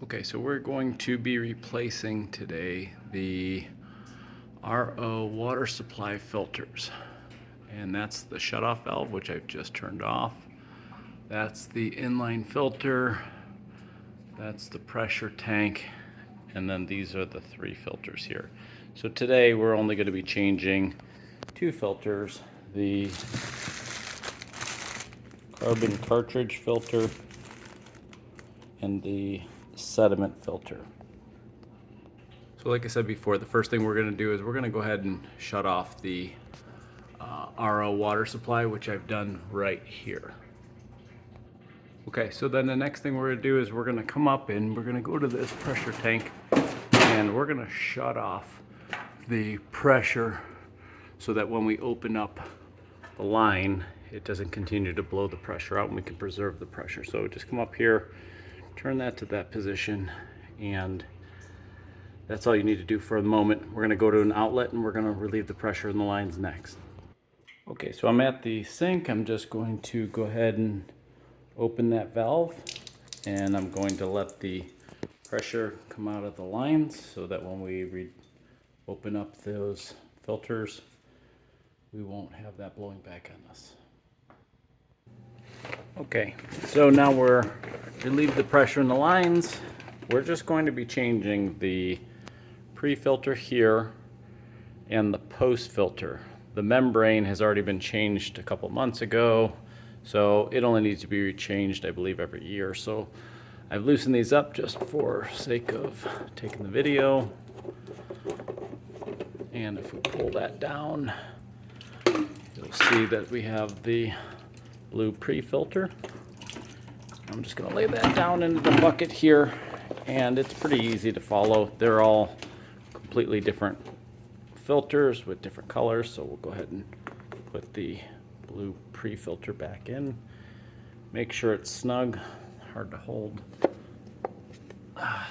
Okay, so we're going to be replacing today the RO water supply filters. And that's the shutoff valve, which I've just turned off. That's the inline filter. That's the pressure tank. And then these are the three filters here. So today we're only going to be changing two filters, the carbon cartridge filter and the sediment filter. So like I said before, the first thing we're going to do is we're going to go ahead and shut off the RO water supply, which I've done right here. Okay, so then the next thing we're going to do is we're going to come up and we're going to go to this pressure tank and we're going to shut off the pressure so that when we open up the line, it doesn't continue to blow the pressure out and we can preserve the pressure. So just come up here, turn that to that position, and that's all you need to do for the moment. We're going to go to an outlet and we're going to relieve the pressure in the lines next. Okay, so I'm at the sink. I'm just going to go ahead and open that valve, and I'm going to let the pressure come out of the lines so that when we open up those filters, we won't have that blowing back on us. Okay, so now we're relieved the pressure in the lines. We're just going to be changing the pre-filter here and the post filter. The membrane has already been changed a couple months ago, so it only needs to be changed, I believe, every year. So I've loosened these up just for sake of taking the video. And if we pull that down, you'll see that we have the blue pre-filter. I'm just going to lay that down into the bucket here, and it's pretty easy to follow. They're all completely different filters with different colors, so we'll go ahead and put the blue pre-filter back in. Make sure it's snug, hard to hold.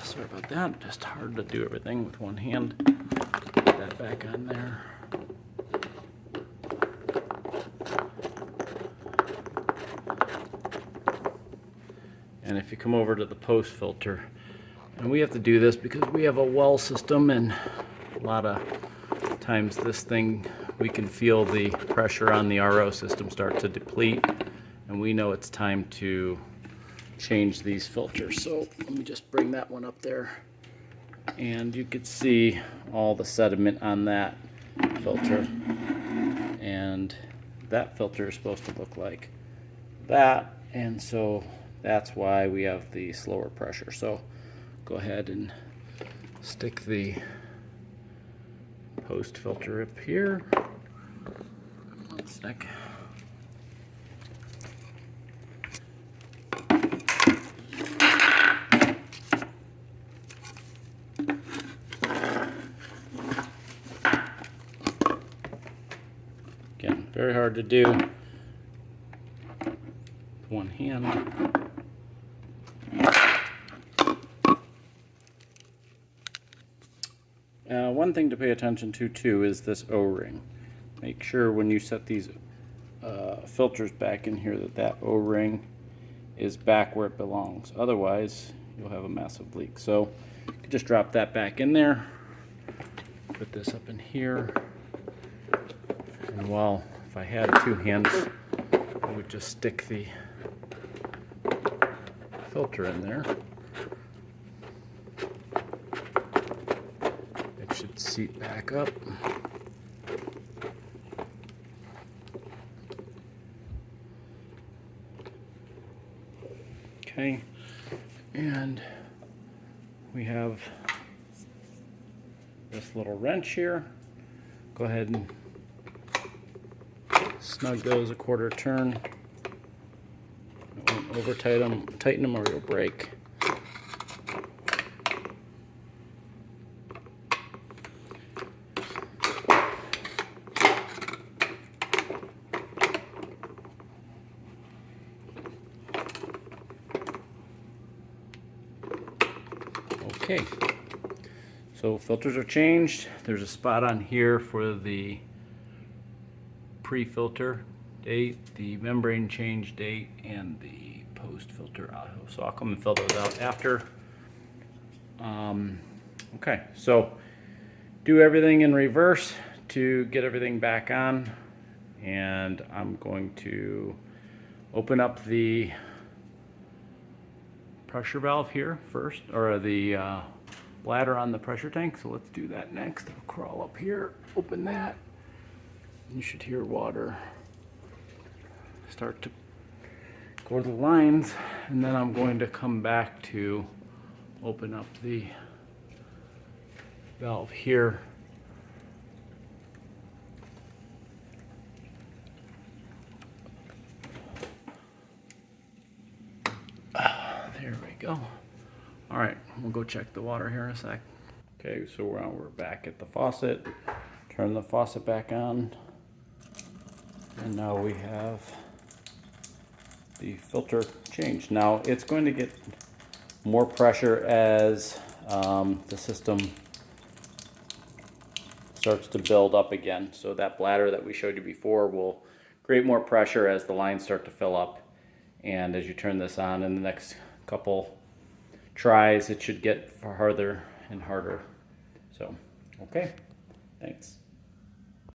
Sorry about that, just hard to do everything with one hand. Put that back on there. And if you come over to the post filter, and we have to do this because we have a well system, and a lot of times this thing, we can feel the pressure on the RO system start to deplete, and we know it's time to change these filters. So let me just bring that one up there, and you could see all the sediment on that filter, and that filter is supposed to look like that, and so that's why we have the slower pressure. So go ahead and stick the post filter up here. One sec. Again, very hard to do with one hand. One thing to pay attention to too is this O-ring. Make sure when you set these filters back in here that O-ring is back where it belongs. Otherwise, you'll have a massive leak. So you can just drop that back in there. Put this up in here. And well, if I had two hands, I would just stick the filter in there. Should seat back up. Okay, and we have this little wrench here. Go ahead and snug those a quarter turn. Don't over tighten them or you'll break. Okay, so filters are changed. There's a spot on here for the pre-filter date, the membrane change date, and the post filter auto. So I'll come and fill those out after. Okay, so do everything in reverse to get everything back on, and I'm going to open up the pressure valve here first, or the bladder on the pressure tank. So let's do that next. I'll crawl up here, open that. You should hear water start to go to the lines, and then I'm going to come back to open up the valve here. There we go. All right, we'll go check the water here in a sec. Okay, so we're back at the faucet. Turn the faucet back on. And now we have the filter changed. Now it's going to get more pressure as the system starts to build up again. So that bladder that we showed you before will create more pressure as the lines start to fill up. And as you turn this on in the next couple tries, it should get harder and harder. So, okay, thanks.